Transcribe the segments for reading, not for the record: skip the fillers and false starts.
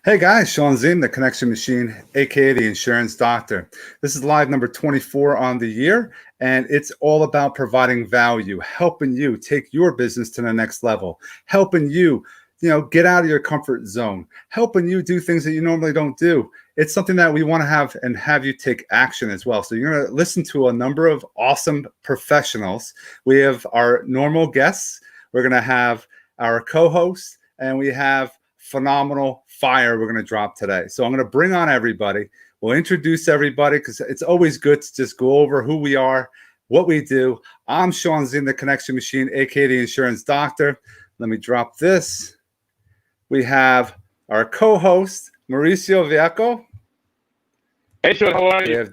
Hey guys, Sean Zim, the Connection Machine, aka the Insurance Doctor. This is live number 24 on the year, and it's all about providing value, helping you take your business to the next level, helping you, get out of your comfort zone, helping you do things that you normally don't do. It's something that we want to have you take action as well. So you're going to listen to a number of awesome professionals. We have our normal guests. We're going to have our co-hosts, and we have phenomenal fire we're going to drop today. So I'm going to bring on everybody. We'll introduce everybody because it's always good to just go over who we are, what we do. I'm Sean Zim, the Connection Machine, aka the Insurance Doctor. Let me drop this. We have our co-host, Mauricio Viecco. Hey, Sean, how are you?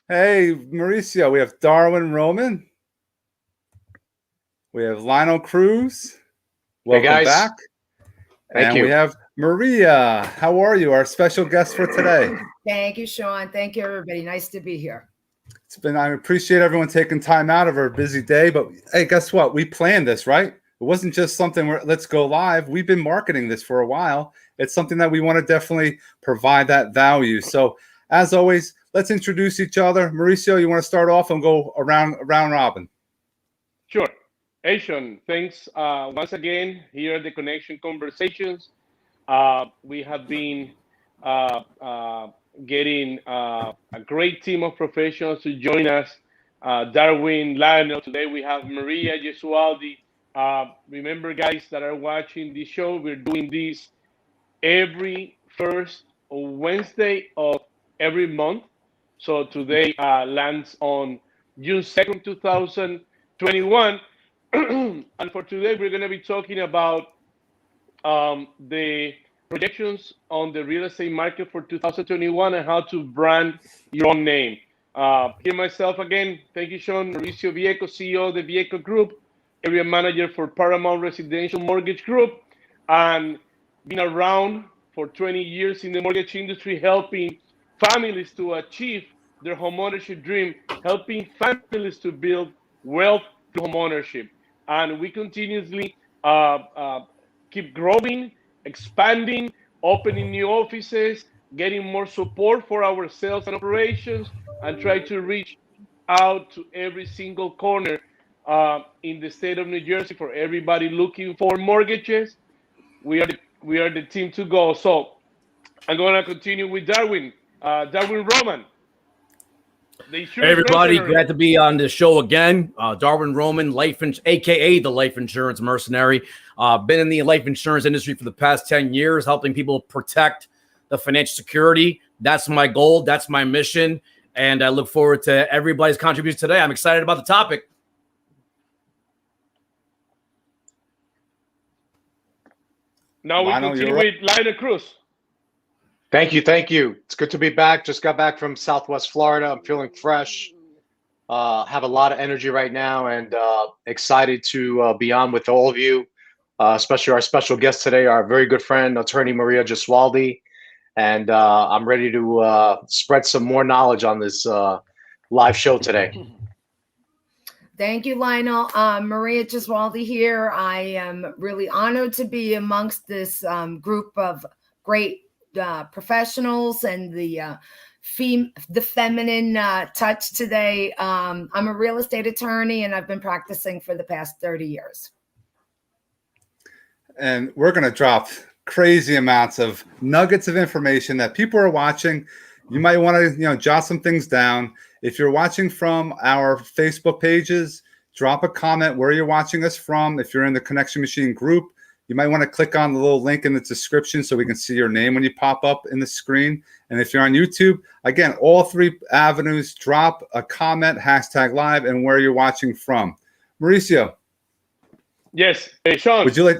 Hey, Mauricio. We have Darwin Roman. We have Lionel Cruz. Welcome hey guys. back. Thank you. We have Maria. How are you? Our special guest for today. Thank you, Sean. Thank you, everybody. Nice to be here. I appreciate everyone taking time out of our busy day. But hey, guess what? We planned this, right? It wasn't just something where let's go live. We've been marketing this for a while. It's something that we want to definitely provide that value. So as always, let's introduce each other. Mauricio, you want to start off and go around robin? Sure. Hey, Sean, thanks once again here at the Connection Conversations. We have been getting a great team of professionals to join us. Darwin, Lionel. Today we have Maria, Gesualdi. Remember, guys that are watching this show, we're doing this every first Wednesday of every month. So today lands on June 2nd, 2021. And for today, we're going to be talking about the projections on the real estate market for 2021 and how to brand your own name. Here myself again, thank you, Sean. Mauricio Viecco, CEO of the Viecco Group, area manager for Paramount Residential Mortgage Group, and been around for 20 years in the mortgage industry, helping families to achieve their homeownership dream, helping families to build wealth through homeownership. And we continuously keep growing, expanding, opening new offices, getting more support for our sales and operations, and try to reach out to every single corner in the state of New Jersey for everybody looking for mortgages. We are the team to go. So I'm going to continue with Darwin. Darwin Roman. Hey everybody, glad to be on the show again. Darwin Roman, aka the Life Insurance Mercenary. Been in the life insurance industry for the past 10 years, helping people protect the financial security. That's my goal. That's my mission. And I look forward to everybody's contribution today. I'm excited about the topic. Now we continue with Lionel Cruz. Thank you. It's good to be back. Just got back from Southwest Florida. I'm feeling fresh. Have a lot of energy right now, and excited to be on with all of you, especially our special guest today, our very good friend, attorney Maria Gesualdi. And I'm ready to spread some more knowledge on this live show today. Thank you, Lionel. Maria Gesualdi here. I am really honored to be amongst this group of great professionals and the feminine touch today. I'm a real estate attorney, and I've been practicing for the past 30 years. And we're going to drop crazy amounts of nuggets of information that people are watching. You might want to, jot some things down. If you're watching from our Facebook pages, drop a comment where you're watching us from. If you're in the Connection Machine group, you might want to click on the little link in the description so we can see your name when you pop up in the screen. And if you're on YouTube, again, all three avenues, drop a comment, #live, and where you're watching from. Mauricio. Yes. Hey, Sean. Would you like,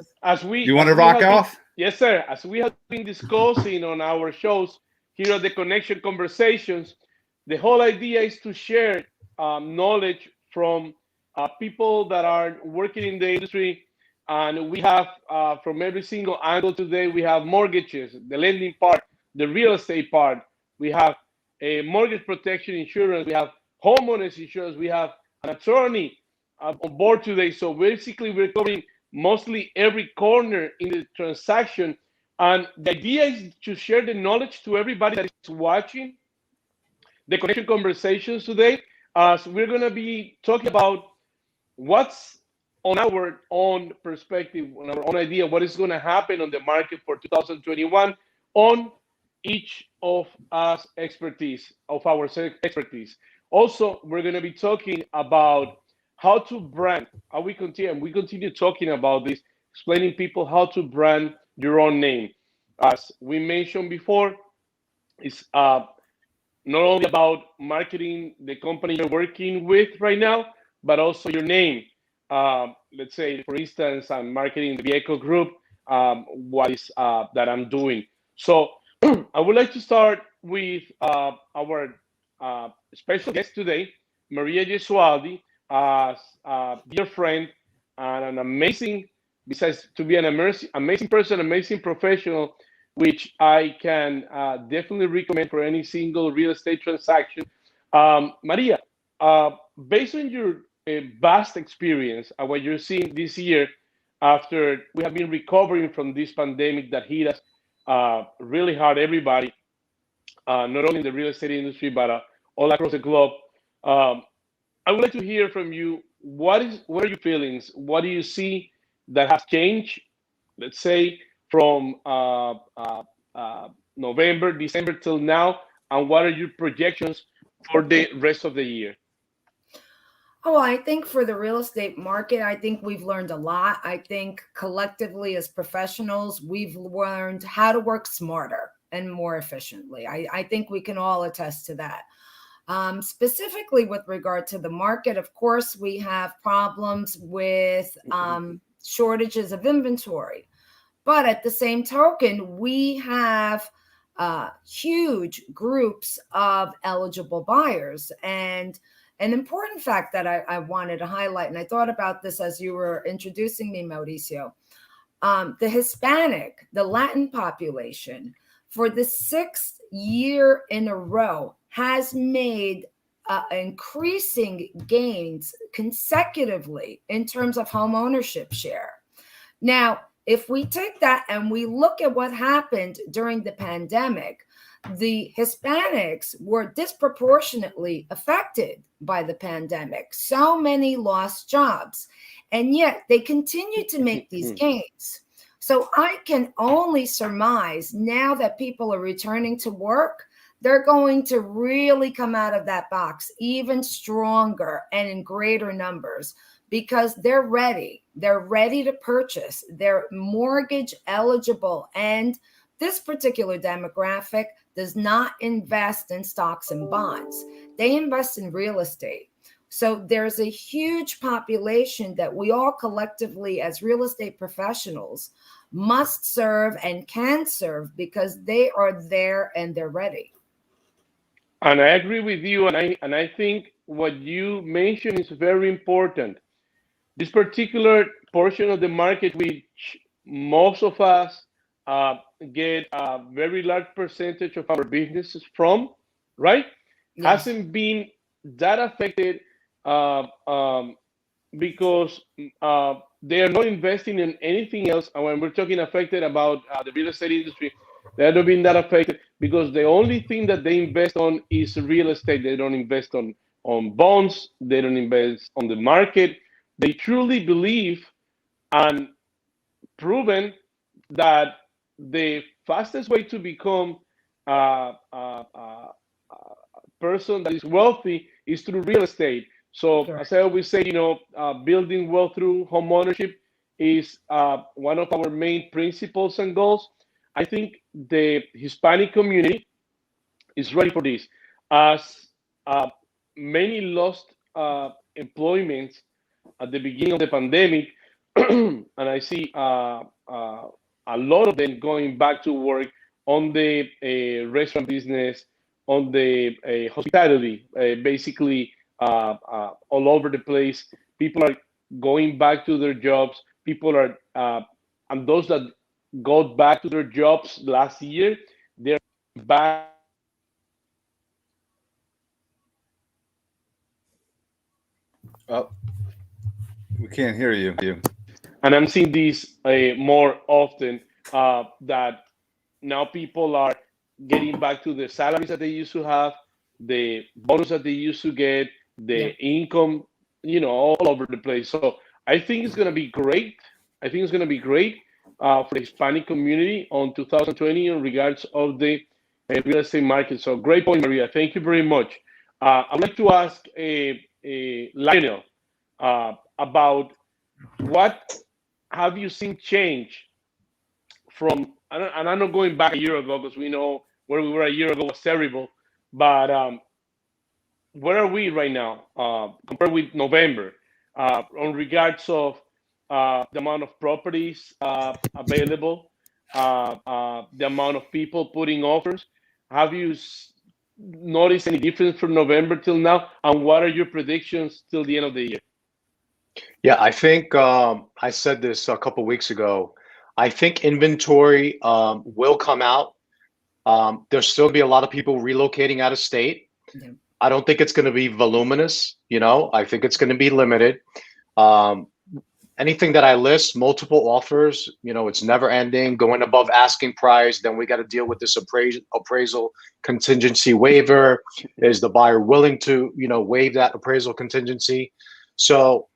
you want to rock off? Yes, sir. As we have been discussing on our shows here at the Connection Conversations, the whole idea is to share knowledge from people that are working in the industry. And we have from every single angle today, we have mortgages, the lending part, the real estate part. We have a mortgage protection insurance. We have homeowners insurance. We have an attorney on board today. So basically, we're covering mostly every corner in the transaction And the idea is to share the knowledge to everybody that is watching the Connection Conversations today, as we're going to be talking about what's on our own perspective, on our own idea, what is going to happen on the market for 2021 on each of us expertise, of our expertise. Also, we're going to be talking about how to brand, how we continue talking about this, explaining people how to brand your own name. As we mentioned before, it's not only about marketing the company you're working with right now, but also your name. Let's say, for instance, I'm marketing the Viecco group, what is that I'm doing. So I would like to start with our special guest today, Maria Gesualdi, a dear friend and an amazing, besides to be an amazing person, amazing professional, which I can definitely recommend for any single real estate transaction. Maria, based on your vast experience and what you're seeing this year, after we have been recovering from this pandemic that hit us really hard, everybody, not only in the real estate industry, but all across the globe. I would like to hear from you. What are your feelings? What do you see that has changed, let's say, from November, December till now, and what are your projections for the rest of the year? Oh, I think for the real estate market, I think we've learned a lot. I think collectively as professionals, we've learned how to work smarter and more efficiently. I think we can all attest to that. Specifically with regard to the market, of course, we have problems with shortages of inventory. But at the same token, we have huge groups of eligible buyers. And an important fact that I wanted to highlight, and I thought about this as you were introducing me, Mauricio, the Hispanic, the Latin population, for the 6th year in a row has made increasing gains consecutively in terms of home ownership share. Now, if we take that and we look at what happened during the pandemic, the Hispanics were disproportionately affected by the pandemic. So many lost jobs, and yet they continue to make these gains. So I can only surmise now that people are returning to work, they're going to really come out of that box even stronger and in greater numbers, because they're ready. They're ready to purchase. They're mortgage eligible. And this particular demographic does not invest in stocks and bonds. They invest in real estate. So there's a huge population that we all collectively as real estate professionals must serve and can serve, because they are there and they're ready. And I agree with you. And I think what you mentioned is very important. This particular portion of the market, which most of us get a very large percentage of our businesses from, right? Yes. Hasn't been that affected because they are not investing in anything else. And when we're talking affected about the real estate industry, they are not being that affected because the only thing that they invest on is real estate. They don't invest on bonds. They don't invest on the market. They truly believe and proven that the fastest way to become a person that is wealthy is through real estate. So sure. As I always say, building wealth through home ownership is one of our main principles and goals. I think the Hispanic community is ready for this, as many lost employments at the beginning of the pandemic, and I see a lot of them going back to work on the restaurant business, on the hospitality, basically all over the place. People are going back to their jobs. People are, and those that got back to their jobs last year, they're back. Oh, we can't hear you. And I'm seeing this more often, that now people are getting back to the salaries that they used to have, the bonus that they used to get, the income, all over the place. So I think it's going to be great. I think it's going to be great for the Hispanic community on 2020 in regards of the real estate market. So great point, Maria. Thank you very much. I'd like to ask Lionel about what have you seen change from, and I'm not going back a year ago because we know where we were a year ago was terrible, but where are we right now compared with November on regards of the amount of properties available, the amount of people putting offers? Have you noticed any difference from November till now? And what are your predictions till the end of the year? Yeah, I think I said this a couple weeks ago. I think inventory will come out. There's still be a lot of people relocating out of state. Yeah. I don't think it's going to be voluminous. I think it's going to be limited. Anything that I list, multiple offers, it's never ending, going above asking price. Then we got to deal with this appraisal contingency waiver. Is the buyer willing to, waive that appraisal contingency? So,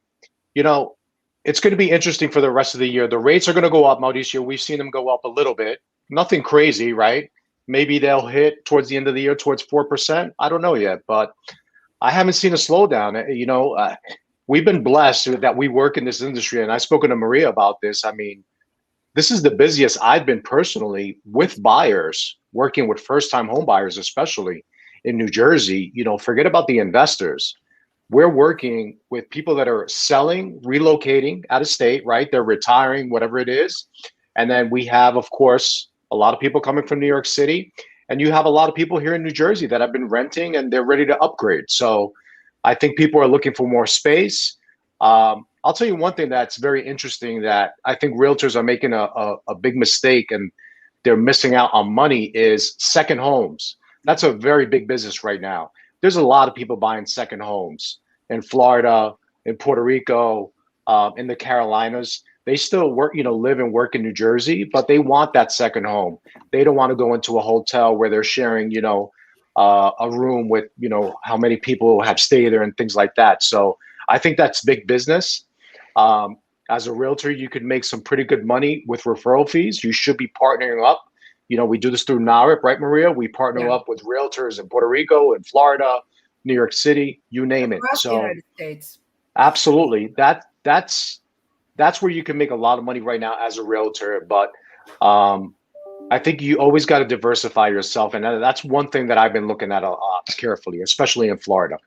it's going to be interesting for the rest of the year. The rates are going to go up, Mauricio. We've seen them go up a little bit. Nothing crazy, right? Maybe they'll hit towards the end of the year towards 4%. I don't know yet, but I haven't seen a slowdown. We've been blessed that we work in this industry, and I've spoken to Maria about this. I mean, this is the busiest I've been personally with buyers, working with first-time home buyers, especially in New Jersey. Forget about the investors. We're working with people that are selling, relocating out of state, right? They're retiring, whatever it is. And then we have, of course, a lot of people coming from New York City. And you have a lot of people here in New Jersey that have been renting and they're ready to upgrade. So I think people are looking for more space. I'll tell you one thing that's very interesting that I think realtors are making a big mistake and they're missing out on money is second homes. That's a very big business right now. There's a lot of people buying second homes in Florida, in Puerto Rico, in the Carolinas. They still work, live and work in New Jersey, but they want that second home. They don't want to go into a hotel where they're sharing, a room with, how many people have stayed there and things like that. So I think that's big business. As a realtor, you could make some pretty good money with referral fees. You should be partnering up. We do this through NARIP, right, Maria? We partner up with realtors in Puerto Rico and Florida, New York City, you name it. Across the United States. Absolutely. That's where you can make a lot of money right now as a realtor. But I think you always got to diversify yourself. And that's one thing that I've been looking at carefully, especially in Florida.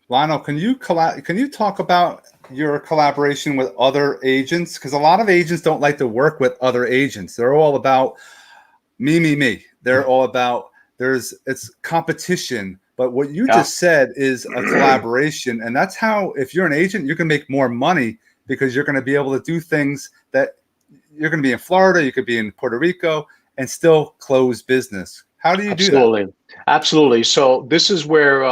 Lionel, can you talk about your collaboration with other agents? Because a lot of agents don't like to work with other agents. They're all about me. They're all about it's competition. But what you just said is a collaboration. And that's how, if you're an agent, you can make more money because you're going to be able to do things that you're going to be in Florida, you could be in Puerto Rico and still close business. How do you do that? Absolutely. So this is where,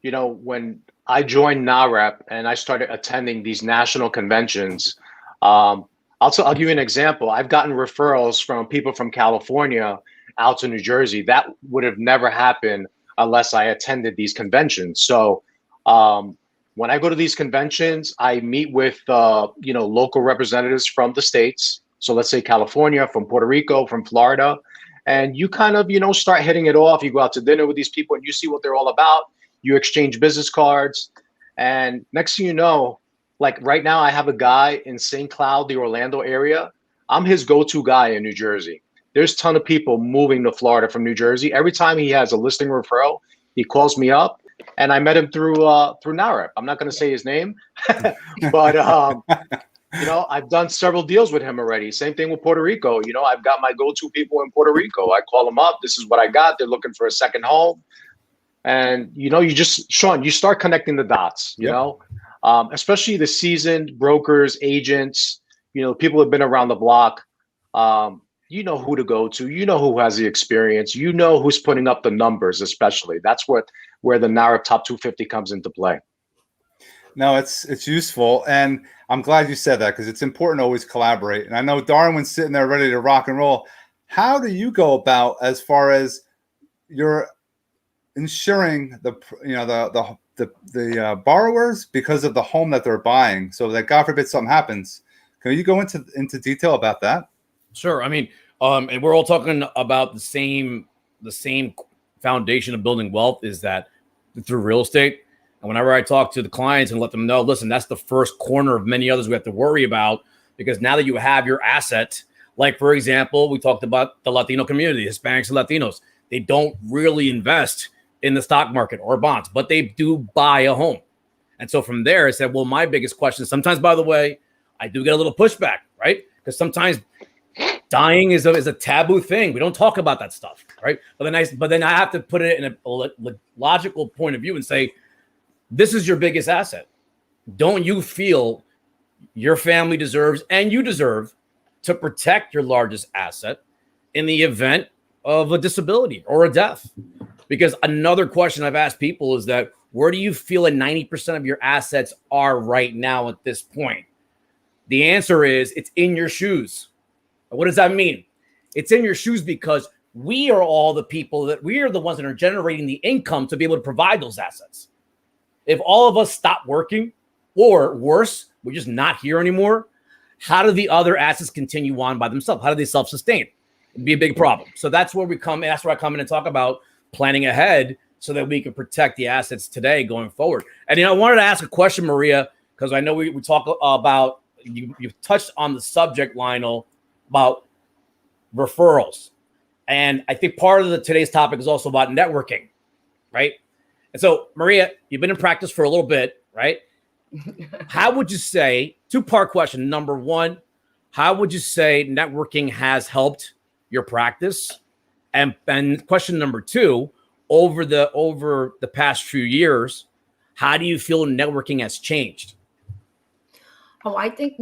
when I joined NAREP and I started attending these national conventions, I'll give you an example. I've gotten referrals from people from California out to New Jersey. That would have never happened unless I attended these conventions. So when I go to these conventions, I meet with local representatives from the states. So let's say California, from Puerto Rico, from Florida, and you kind of start hitting it off. You go out to dinner with these people and you see what they're all about. You exchange business cards, and next thing you know, like right now, I have a guy in St. Cloud, the Orlando area. I'm his go-to guy in New Jersey. There's a ton of people moving to Florida from New Jersey. Every time he has a listing referral, he calls me up. And I met him through NAREP. I'm not going to say his name, but I've done several deals with him already. Same thing with Puerto Rico. I've got my go-to people in Puerto Rico. I call them up. This is what I got. They're looking for a second home, and Sean, you start connecting the dots. Especially the seasoned brokers, agents. People have been around the block. You know who to go to. You know who has the experience. You know who's putting up the numbers. Especially that's where the NAREP Top 250 comes into play. No, it's useful, and I'm glad you said that because it's important to always collaborate. And I know Darwin's sitting there ready to rock and roll. How do you go about as far as you're insuring the borrowers because of the home that they're buying, so that God forbid something happens? Can you go into detail about that? Sure. I mean, and we're all talking about the same foundation of building wealth is that through real estate. And whenever I talk to the clients and let them know, listen, that's the first corner of many others we have to worry about, because now that you have your asset, like, for example, we talked about the Latino community, Hispanics and Latinos, they don't really invest in the stock market or bonds, but they do buy a home. And so from there, I said, well, my biggest question, sometimes, by the way, I do get a little pushback, right? Because sometimes dying is a taboo thing. We don't talk about that stuff, right? But then I have to put it in a logical point of view and say, this is your biggest asset. Don't you feel your family deserves, and you deserve, to protect your largest asset in the event of a disability or a death? Because another question I've asked people is that, where do you feel that 90% of your assets are right now at this point? The answer is, it's in your shoes. What does that mean? It's in your shoes because we are all the people that we are the ones that are generating the income to be able to provide those assets. If all of us stop working, or worse, we're just not here anymore, how do the other assets continue on by themselves? How do they self-sustain? It'd be a big problem. So that's where we come. That's where I come in and talk about planning ahead so that we can protect the assets today going forward. And I wanted to ask a question, Maria, because I know we talk about, you've touched on the subject, Lionel, about referrals. And I think part of today's topic is also about networking, right? And so, Maria, you've been in practice for a little bit, right? How would you say, two-part question. Number one, how would you say networking has helped your practice? And question number two, over the past few years, how do you feel networking has changed? Oh, I think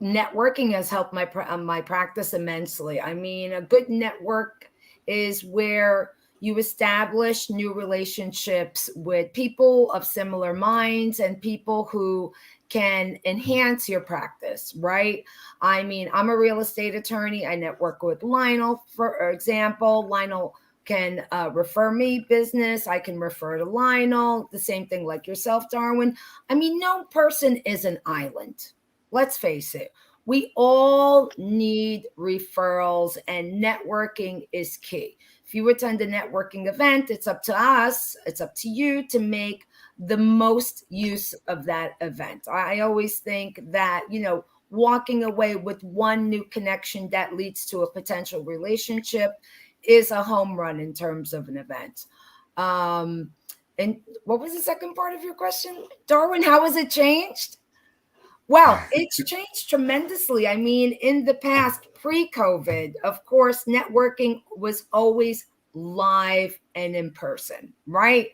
networking has helped my practice immensely. I mean, a good network is where you establish new relationships with people of similar minds and people who can enhance your practice, right? I mean, I'm a real estate attorney. I network with Lionel, for example. Lionel can refer me business. I can refer to Lionel. The same thing like yourself, Darwin. I mean, no person is an island. Let's face it. We all need referrals, and networking is key. If you attend a networking event, it's up to us, it's up to you to make the most use of that event. I always think that, walking away with one new connection that leads to a potential relationship is a home run in terms of an event. And what was the second part of your question, Darwin? How has it changed? Well, it's changed tremendously. I mean, in the past, pre-COVID, of course, networking was always live and in person, right?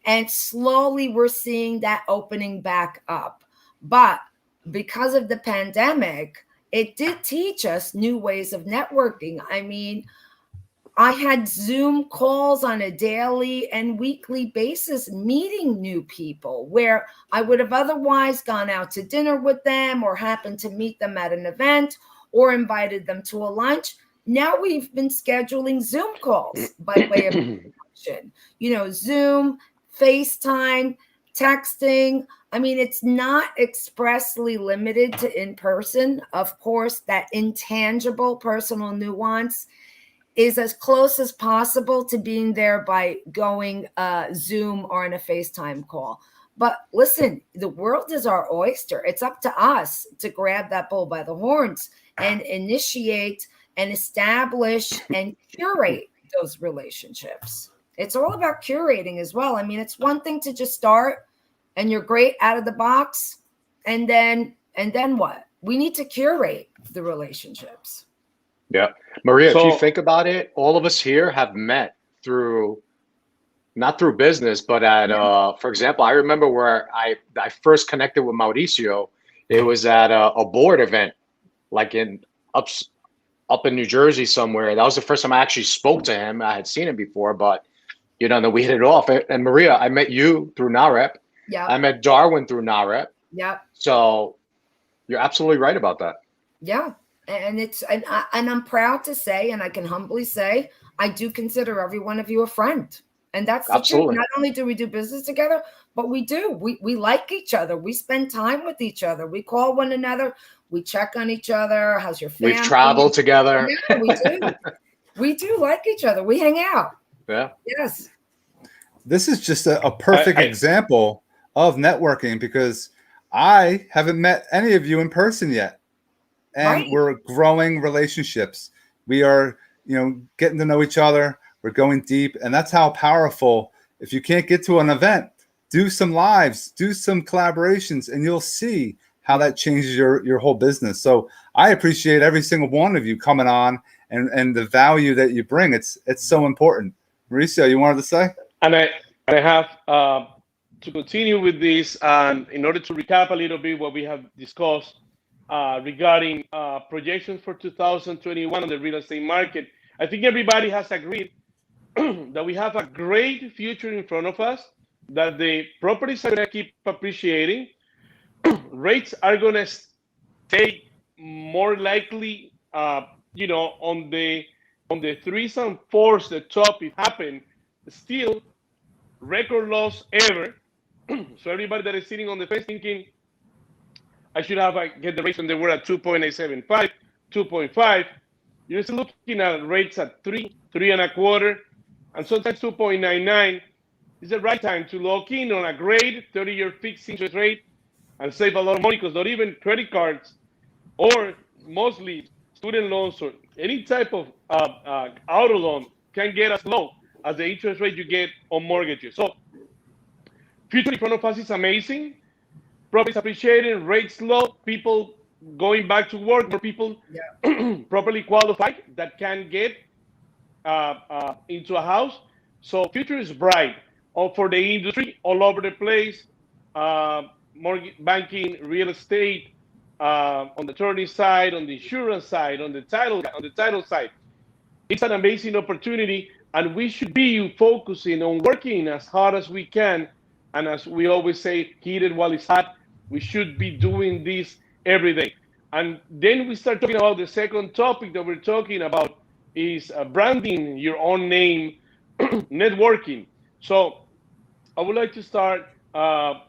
And slowly we're seeing that opening back up. But because of the pandemic, it did teach us new ways of networking. I mean, I had Zoom calls on a daily and weekly basis, meeting new people where I would have otherwise gone out to dinner with them or happened to meet them at an event or invited them to a lunch. Now we've been scheduling Zoom calls by way of introduction, Zoom, FaceTime, texting. I mean, it's not expressly limited to in person. Of course, that intangible personal nuance is as close as possible to being there by going Zoom or in a FaceTime call. But listen, the world is our oyster. It's up to us to grab that bull by the horns and initiate and establish and curate those relationships. It's all about curating as well. I mean, it's one thing to just start and you're great out of the box. And then what? We need to curate the relationships. Yeah. Maria, if you think about it, all of us here have met not through business, but at, for example, I remember where I first connected with Mauricio. It was at a board event, like up in New Jersey somewhere. That was the first time I actually spoke to him. I had seen him before, but then we hit it off. And Maria, I met you through NAREP. Yeah. I met Darwin through NAREP. Yeah. So you're absolutely right about that. Yeah. And I'm proud to say, and I can humbly say, I do consider every one of you a friend. And that's the truth. Not only do we do business together, but we like each other. We spend time with each other. We call one another. We check on each other. How's your family? We've traveled together. Yeah, we do. We do like each other. We hang out. Yeah. Yes. This is just a perfect example of networking, because I haven't met any of you in person yet. And we're growing relationships. We are, getting to know each other. We're going deep. And that's how powerful, if you can't get to an event, do some lives, do some collaborations, and you'll see how that changes your whole business. So I appreciate every single one of you coming on and the value that you bring. It's so important. Mauricio, you wanted to say? And I have to continue with this, and in order to recap a little bit what we have discussed regarding projections for 2021 on the real estate market, I think everybody has agreed that we have a great future in front of us, that the properties are going to keep appreciating, rates are going to stay more likely, on the 3s and 4s, the top, it happened, still record lows ever. So everybody that is sitting on the fence thinking, I should have get the rates when they were at 2.875, 2.5. You're still looking at rates at 3.25, and sometimes 2.99. It's the right time to lock in on a great 30-year fixed interest rate and save a lot of money, because not even credit cards or mostly student loans or any type of auto loan can get as low as the interest rate you get on mortgages. So future in front of us is amazing. Properties appreciating, rates low, people going back to work, more people properly qualified that can get into a house. So future is bright for the industry all over the place. Mortgage, banking, real estate, on the attorney side, on the insurance side, on the title side. It's an amazing opportunity, and we should be focusing on working as hard as we can. And as we always say, heat it while it's hot. We should be doing this every day. And then we start talking about the second topic that we're talking about is branding your own name, networking. So I would like to start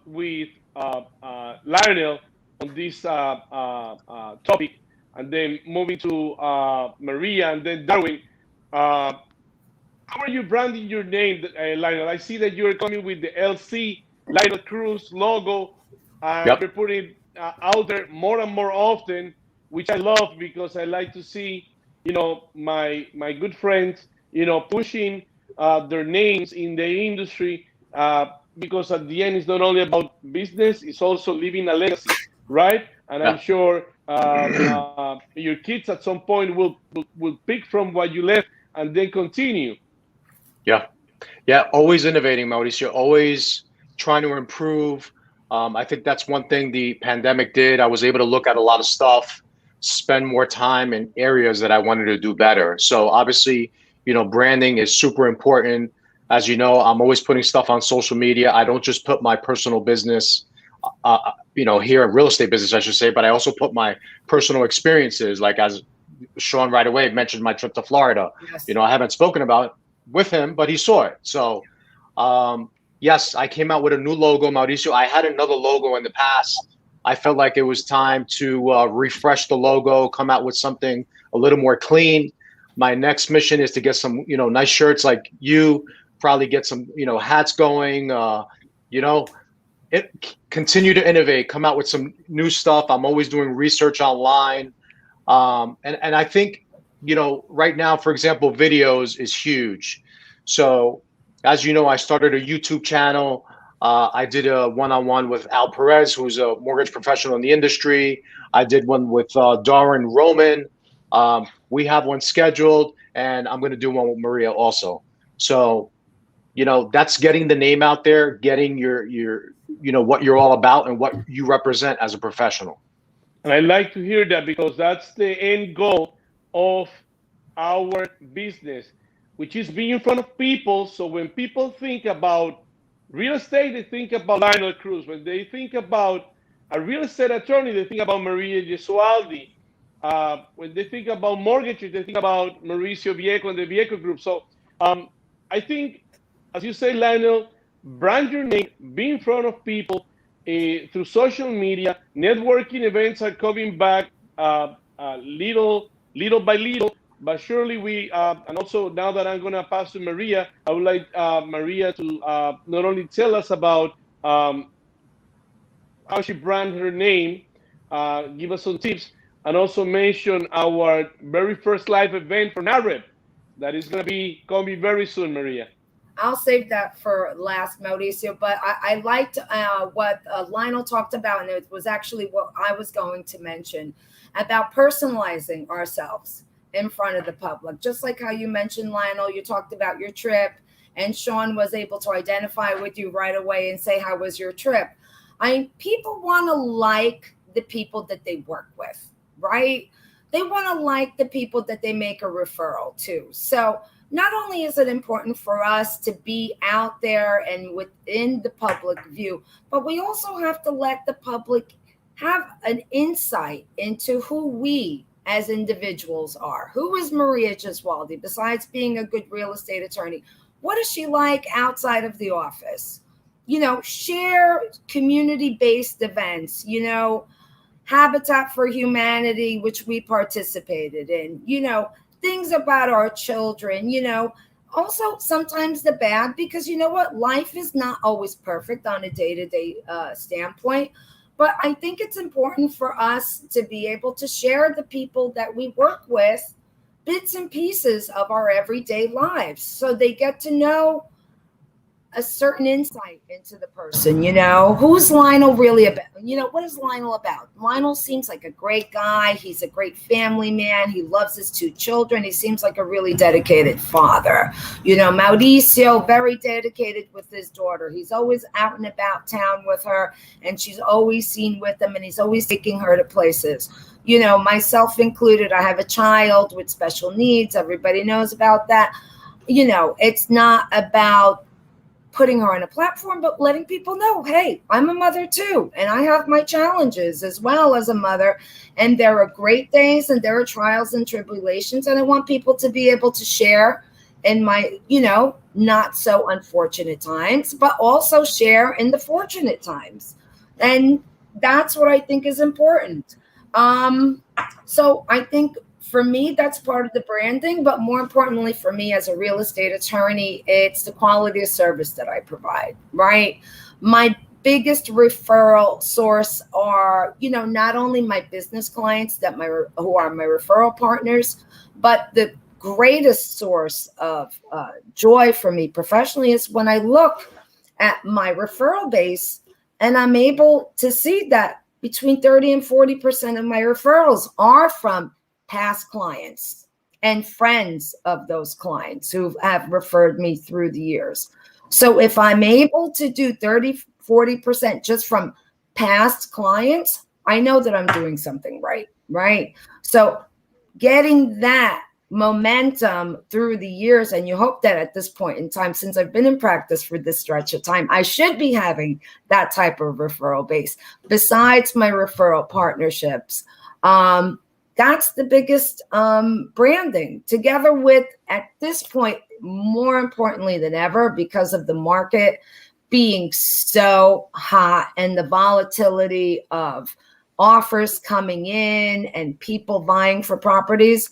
with Lionel on this topic, and then moving to Maria and then Darwin. How are you branding your name, Lionel? I see that you're coming with the LC, Lionel Cruz logo. You're putting out there more and more often, which I love, because I like to see, my good friends, pushing their names in the industry, because at the end, it's not only about business, it's also leaving a legacy, right? And I'm sure your kids at some point will pick from what you left and then continue. Yeah. Always innovating, Mauricio. Always trying to improve. I think that's one thing the pandemic did. I was able to look at a lot of stuff, spend more time in areas that I wanted to do better. So obviously, branding is super important. As you know, I'm always putting stuff on social media. I don't just put my personal business, here in real estate business, I should say, but I also put my personal experiences, like as Sean right away mentioned my trip to Florida. Yes. I haven't spoken about with him, but he saw it. So, yes, I came out with a new logo, Mauricio. I had another logo in the past. I felt like it was time to refresh the logo, come out with something a little more clean. My next mission is to get some, nice shirts like you, probably get some, hats going, continue to innovate, come out with some new stuff. I'm always doing research online. And I think, right now, for example, videos is huge. So as you know, I started a YouTube channel. I did a one-on-one with Al Perez, who's a mortgage professional in the industry. I did one with Darwin Roman. We have one scheduled, and I'm going to do one with Maria also. So, that's getting the name out there, getting your what you're all about and what you represent as a professional. And I like to hear that, because that's the end goal of our business, which is being in front of people. So when people think about real estate, they think about Lionel Cruz. When they think about a real estate attorney, they think about Maria Gesualdi. when they think about mortgages, they think about Mauricio Viecco and the Viecco Group. So I think, as you say, Lionel, brand your name, be in front of people through social media. Networking events are coming back little by little, but surely we, and also now that I'm going to pass to Maria, I would like Maria to not only tell us about how she brand her name, give us some tips, and also mention our very first live event for NAREP that is going to be coming very soon, Maria. I'll save that for last, Mauricio, but I liked what Lionel talked about, and it was actually what I was going to mention about personalizing ourselves in front of the public. Just like how you mentioned, Lionel, you talked about your trip, and Sean was able to identify with you right away and say, how was your trip? People want to like the people that they work with, right? They want to like the people that they make a referral to. So not only is it important for us to be out there and within the public view, but we also have to let the public have an insight into who we as individuals are. Who is Maria Gesualdi, besides being a good real estate attorney? What is she like outside of the office? Share community-based events, Habitat for Humanity, which we participated in, things about our children, also sometimes the bad, because you know what? Life is not always perfect on a day-to-day standpoint. But I think it's important for us to be able to share the people that we work with, bits and pieces of our everyday lives, so they get to know a certain insight into the person. Who's Lionel really about? What is Lionel about? Lionel seems like a great guy. He's a great family man. He loves his 2 children. He seems like a really dedicated father. Mauricio, very dedicated with his daughter. He's always out and about town with her, and she's always seen with him, and he's always taking her to places. Myself included, I have a child with special needs. Everybody knows about that. It's not about putting her on a platform, but letting people know, hey, I'm a mother too, and I have my challenges as well as a mother, and there are great days and there are trials and tribulations, and I want people to be able to share in my, not so unfortunate times, but also share in the fortunate times. And that's what I think is important. So I think for me, that's part of the branding, but more importantly for me as a real estate attorney, it's the quality of service that I provide, right? My biggest referral source are, not only my business clients who are my referral partners, but the greatest source of joy for me professionally is when I look at my referral base and I'm able to see that between 30 and 40% of my referrals are from past clients and friends of those clients who have referred me through the years. So if I'm able to do 30, 40% just from past clients, I know that I'm doing something right? So getting that momentum through the years, and you hope that at this point in time, since I've been in practice for this stretch of time, I should be having that type of referral base besides my referral partnerships. That's the biggest branding, together with, at this point, more importantly than ever, because of the market being so hot and the volatility of offers coming in and people vying for properties,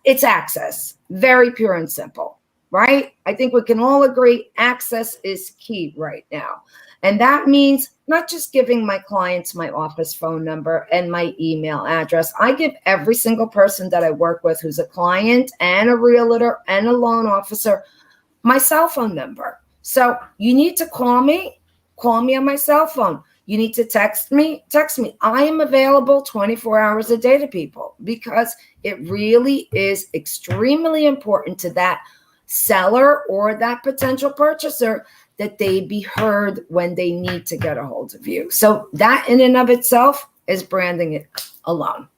it's access. Very pure and simple, right? I think we can all agree access is key right now. And that means not just giving my clients my office phone number and my email address. I give every single person that I work with who's a client and a realtor and a loan officer my cell phone number. So you need to call me on my cell phone. You need to text me. I am available 24 hours a day to people, because it really is extremely important to that seller or that potential purchaser that they be heard when they need to get a hold of you. So that in and of itself is branding it alone.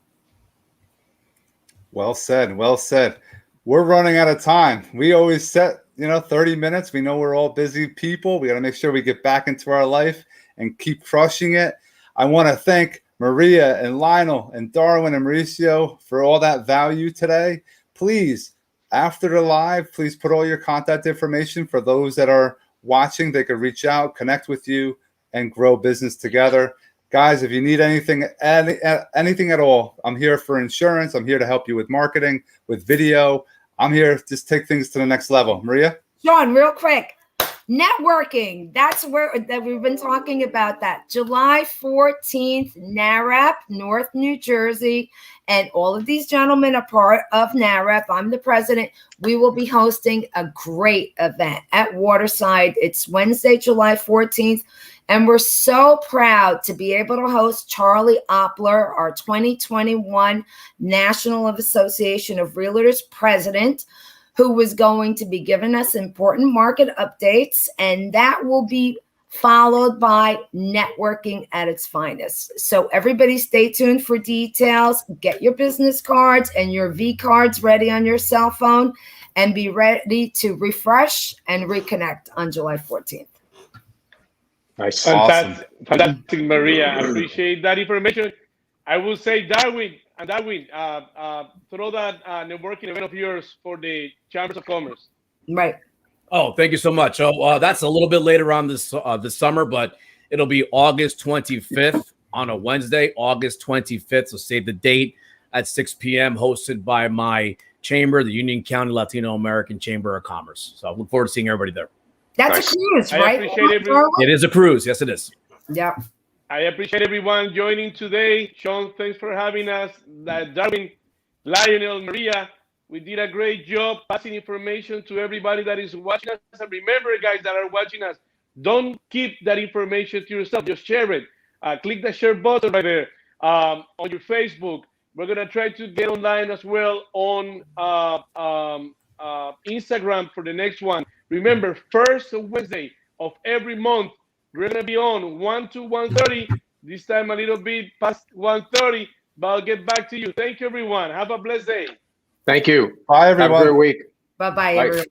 Well said. Well said. We're running out of time. We always set, 30 minutes. We know we're all busy people. We got to make sure we get back into our life and keep crushing it. I want to thank Maria and Lionel and Darwin and Mauricio for all that value today. Please, after the live, please put all your contact information for those that are watching. They could reach out, connect with you, and grow business together. Guys, if you need anything at all, I'm here for insurance. I'm here to help you with marketing, with video. I'm here to just take things to the next level. Maria? Sean, real quick. Networking, that's where that we've been talking about that. July 14th, NARAP, North New Jersey, and all of these gentlemen are part of NARAP. I'm the president. We will be hosting a great event at Waterside. It's Wednesday, July 14th, and we're so proud to be able to host Charlie Oppler, our 2021 National Association of Realtors president, who was going to be giving us important market updates, and that will be followed by networking at its finest. So everybody stay tuned for details. Get your business cards and your V cards ready on your cell phone and be ready to refresh and reconnect on July 14th. Nice. Fantastic, fantastic, Maria. I appreciate that information. I will say, Darwin, throw that networking event of yours for the Chambers of Commerce. Right. Oh, thank you so much. So that's a little bit later on this summer, but it'll be August 25th on a Wednesday, August 25th. So save the date at 6 p.m. hosted by my chamber, the Union County Latino American Chamber of Commerce. So I look forward to seeing everybody there. That's a cruise, right? I appreciate It is a cruise. Yes, it is. Yeah. I appreciate everyone joining today. Sean, thanks for having us. Darwin, Lionel, Maria, we did a great job passing information to everybody that is watching us. And remember, guys that are watching us, don't keep that information to yourself. Just share it. Click the share button right there on your Facebook. We're going to try to get online as well on Instagram for the next one. Remember, first Wednesday of every month, we're going to be on 1 to 1:30. This time a little bit past 1:30, but I'll get back to you. Thank you, everyone. Have a blessed day. Thank you. Bye, everyone. Have a great week. Bye-bye, Bye. everyone.